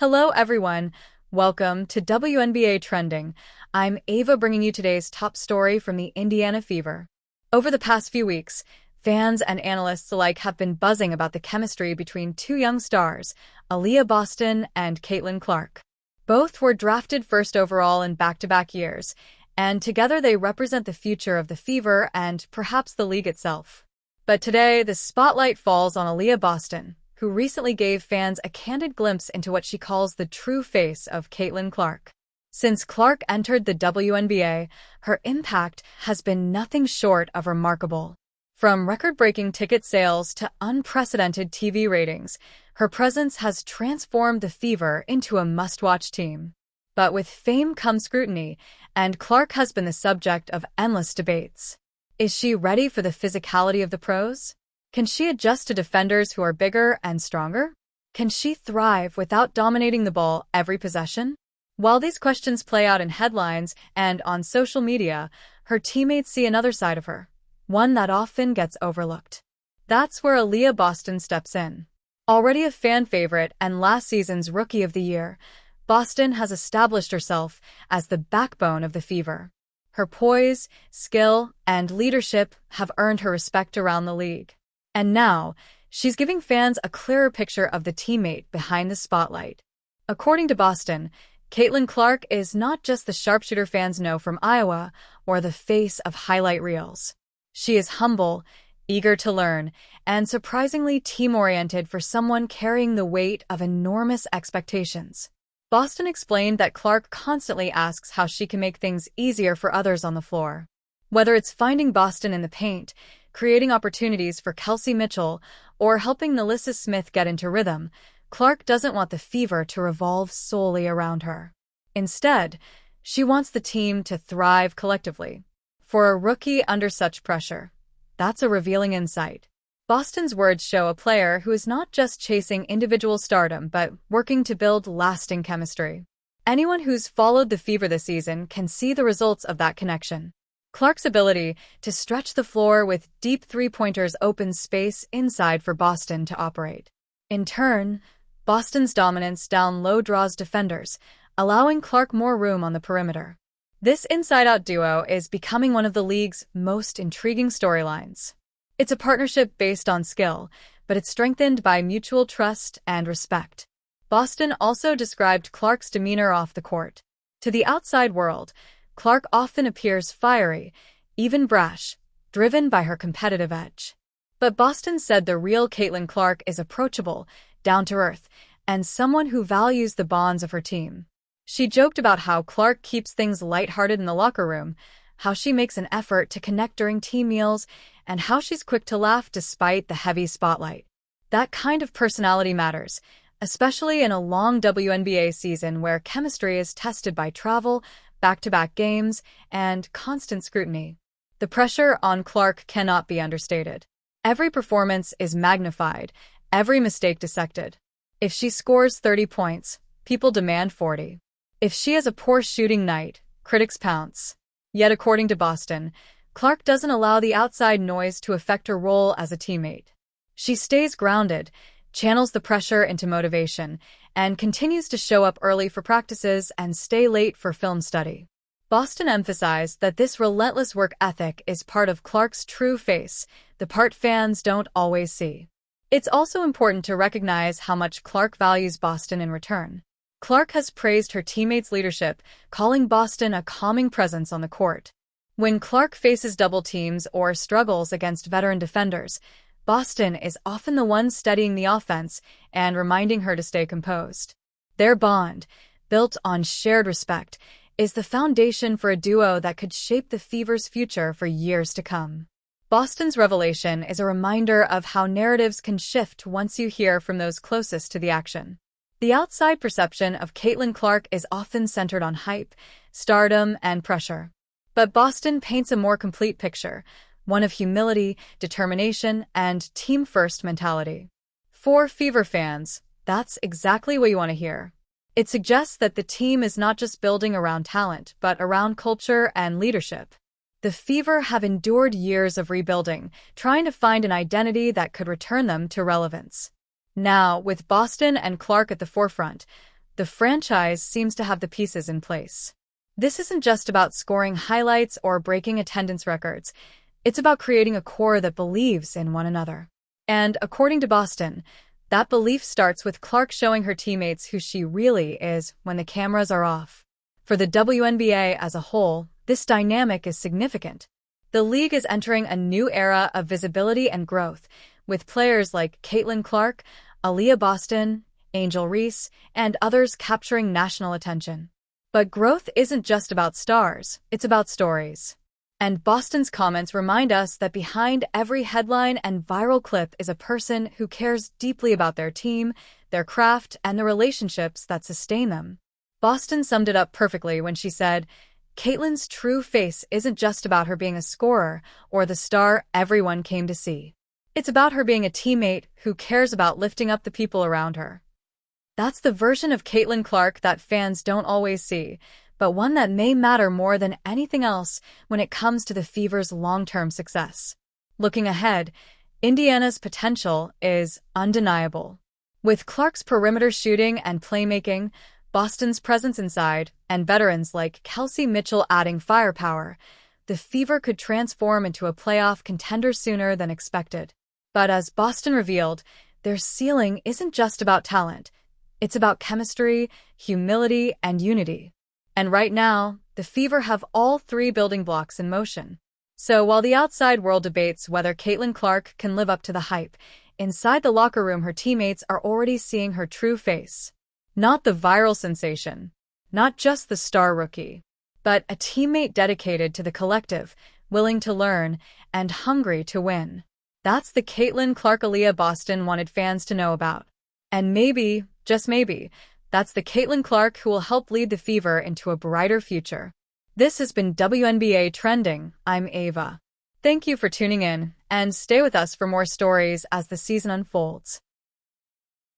Hello, everyone. Welcome to WNBA Trending. I'm Ava bringing you today's top story from the Indiana Fever. Over the past few weeks, fans and analysts alike have been buzzing about the chemistry between two young stars, Aliyah Boston and Caitlin Clark. Both were drafted first overall in back-to-back years, and together they represent the future of the Fever and perhaps the league itself. But today, the spotlight falls on Aliyah Boston, who recently gave fans a candid glimpse into what she calls the true face of Caitlin Clark. Since Clark entered the WNBA, her impact has been nothing short of remarkable. From record-breaking ticket sales to unprecedented TV ratings, her presence has transformed the Fever into a must-watch team. But with fame comes scrutiny, and Clark has been the subject of endless debates. Is she ready for the physicality of the pros? Can she adjust to defenders who are bigger and stronger? Can she thrive without dominating the ball every possession? While these questions play out in headlines and on social media, her teammates see another side of her, one that often gets overlooked. That's where Aliyah Boston steps in. Already a fan favorite and last season's Rookie of the Year, Boston has established herself as the backbone of the Fever. Her poise, skill, and leadership have earned her respect around the league. And now, she's giving fans a clearer picture of the teammate behind the spotlight. According to Boston, Caitlin Clark is not just the sharpshooter fans know from Iowa or the face of highlight reels. She is humble, eager to learn, and surprisingly team-oriented for someone carrying the weight of enormous expectations. Boston explained that Clark constantly asks how she can make things easier for others on the floor. Whether it's finding Boston in the paint, creating opportunities for Kelsey Mitchell, or helping Nalissa Smith get into rhythm, Clark doesn't want the Fever to revolve solely around her. Instead, she wants the team to thrive collectively. For a rookie under such pressure, that's a revealing insight. Boston's words show a player who is not just chasing individual stardom but working to build lasting chemistry. Anyone who's followed the Fever this season can see the results of that connection. Clark's ability to stretch the floor with deep three-pointers opens space inside for Boston to operate. In turn, Boston's dominance down low draws defenders, allowing Clark more room on the perimeter. This inside-out duo is becoming one of the league's most intriguing storylines. It's a partnership based on skill, but it's strengthened by mutual trust and respect. Boston also described Clark's demeanor off the court. To the outside world, Clark often appears fiery, even brash, driven by her competitive edge. But Boston said the real Caitlin Clark is approachable, down-to-earth, and someone who values the bonds of her team. She joked about how Clark keeps things lighthearted in the locker room, how she makes an effort to connect during team meals, and how she's quick to laugh despite the heavy spotlight. That kind of personality matters, especially in a long WNBA season where chemistry is tested by travel, back-to-back games, and constant scrutiny. The pressure on Clark cannot be understated. Every performance is magnified, every mistake dissected. If she scores 30 points, people demand 40. If she has a poor shooting night, critics pounce. Yet according to Boston, Clark doesn't allow the outside noise to affect her role as a teammate. She stays grounded, channels the pressure into motivation, and continues to show up early for practices and stay late for film study. Boston emphasized that this relentless work ethic is part of Clark's true face, the part fans don't always see. It's also important to recognize how much Clark values Boston in return. Clark has praised her teammates' leadership, calling Boston a calming presence on the court. When Clark faces double teams or struggles against veteran defenders, Boston is often the one steadying the offense and reminding her to stay composed. Their bond, built on shared respect, is the foundation for a duo that could shape the Fever's future for years to come. Boston's revelation is a reminder of how narratives can shift once you hear from those closest to the action. The outside perception of Caitlin Clark is often centered on hype, stardom, and pressure. But Boston paints a more complete picture, one of humility, determination, and team-first mentality. For Fever fans, that's exactly what you want to hear. It suggests that the team is not just building around talent, but around culture and leadership. The Fever have endured years of rebuilding, trying to find an identity that could return them to relevance. Now, with Boston and Clark at the forefront, the franchise seems to have the pieces in place. This isn't just about scoring highlights or breaking attendance records. It's about creating a core that believes in one another. And according to Boston, that belief starts with Clark showing her teammates who she really is when the cameras are off. For the WNBA as a whole, this dynamic is significant. The league is entering a new era of visibility and growth, with players like Caitlin Clark, Aliyah Boston, Angel Reese, and others capturing national attention. But growth isn't just about stars, it's about stories. And Boston's comments remind us that behind every headline and viral clip is a person who cares deeply about their team, their craft, and the relationships that sustain them. Boston summed it up perfectly when she said, "Caitlin's true face isn't just about her being a scorer or the star everyone came to see. It's about her being a teammate who cares about lifting up the people around her." That's the version of Caitlin Clark that fans don't always see, but one that may matter more than anything else when it comes to the Fever's long-term success. Looking ahead, Indiana's potential is undeniable. With Clark's perimeter shooting and playmaking, Boston's presence inside, and veterans like Kelsey Mitchell adding firepower, the Fever could transform into a playoff contender sooner than expected. But as Boston revealed, their ceiling isn't just about talent. It's about chemistry, humility, and unity. And right now, the Fever have all three building blocks in motion. So while the outside world debates whether Caitlin Clark can live up to the hype, inside the locker room her teammates are already seeing her true face. Not the viral sensation, not just the star rookie, but a teammate dedicated to the collective, willing to learn, and hungry to win. That's the Caitlin Clark Aliyah Boston wanted fans to know about. And maybe, just maybe, that's the Caitlin Clark who will help lead the Fever into a brighter future. This has been WNBA Trending. I'm Ava. Thank you for tuning in, and stay with us for more stories as the season unfolds.